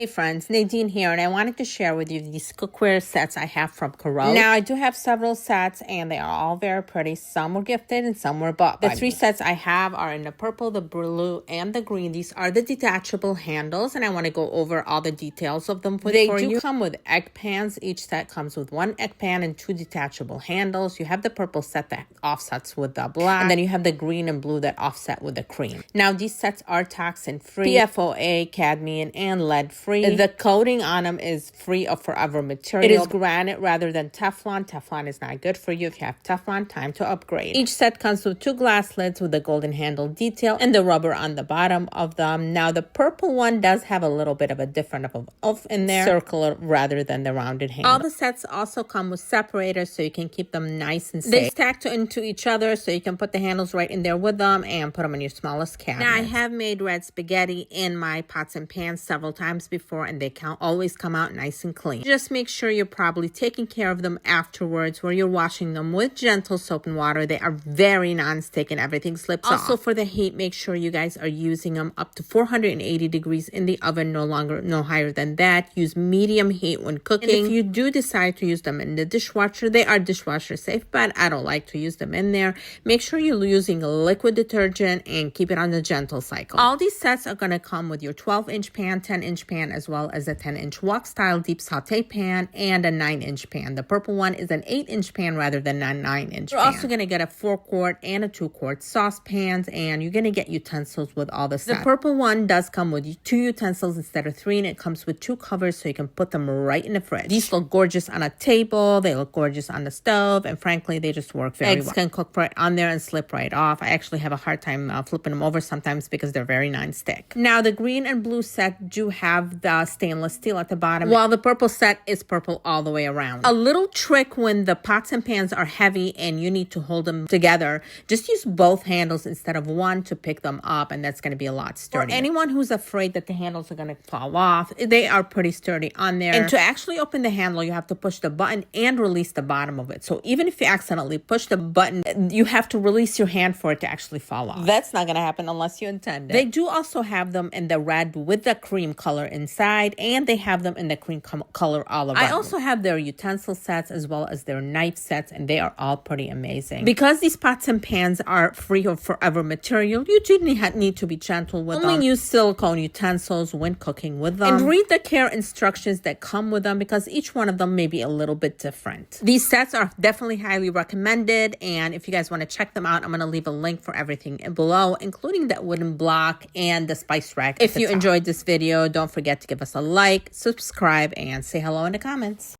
Hey friends, Nadine here, and I wanted to share with you these cookware sets I have from Carote. Now, I do have several sets, and they are all very pretty. Some were gifted, and some were bought. The three sets I have are in the purple, the blue, and the green. These are the detachable handles, and I want to go over all the details of them for you. They do come with egg pans. Each set comes with one egg pan and two detachable handles. You have the purple set that offsets with the black, and then you have the green and blue that offset with the cream. Now, these sets are toxin-free, PFOA, cadmium, and lead-free. The coating on them is free of forever material. It is granite rather than Teflon. Teflon is not good for you. If you have Teflon, time to upgrade. Each set comes with two glass lids with the golden handle detail and the rubber on the bottom of them. Now, the purple one does have a little bit of a different of oomph in there, circular rather than the rounded handle. All the sets also come with separators so you can keep them nice and safe. They stack into each other so you can put the handles right in there with them and put them in your smallest cabinet. Now, I have made red spaghetti in my pots and pans several times before, and they always come out nice and clean. Just make sure you're probably taking care of them afterwards, where you're washing them with gentle soap and water. They are very non-stick and everything slips off. Also, for the heat, make sure you guys are using them up to 480 degrees in the oven, no higher than that. Use medium heat when cooking. And if you do decide to use them in the dishwasher, they are dishwasher safe, but I don't like to use them in there. Make sure you're using liquid detergent and keep it on the gentle cycle. All these sets are going to come with your 12-inch pan, 10-inch pan, as well as a 10-inch wok style deep saute pan and a 9-inch pan. The purple one is an 8-inch pan rather than a 9-inch pan. You're also going to get a 4-quart and a 2-quart saucepans, and you're going to get utensils with all the sets. The purple one does come with 2 utensils instead of 3, and it comes with 2 covers so you can put them right in the fridge. These look gorgeous on a table, they look gorgeous on the stove, and frankly, they just work very well. Eggs can cook right on there and slip right off. I actually have a hard time flipping them over sometimes because they're very non-stick. Now, the green and blue set do have the stainless steel at the bottom, while the purple set is purple all the way around. A little trick when the pots and pans are heavy and you need to hold them together, just use both handles instead of one to pick them up, and that's going to be a lot sturdier. For anyone who's afraid that the handles are going to fall off, they are pretty sturdy on there. And to actually open the handle, you have to push the button and release the bottom of it. So even if you accidentally push the button, you have to release your hand for it to actually fall off. That's not going to happen unless you intend it. They do also have them in the red with the cream color inside, and they have them in the cream color all around. I also have their utensil sets as well as their knife sets, and they are all pretty amazing. Because these pots and pans are free of forever material, you do need to be gentle with them. Only use silicone utensils when cooking with them. And read the care instructions that come with them because each one of them may be a little bit different. These sets are definitely highly recommended, and if you guys want to check them out, I'm going to leave a link for everything below, including that wooden block and the spice rack. If you enjoyed this video, don't forget to give us a like, subscribe, and say hello in the comments.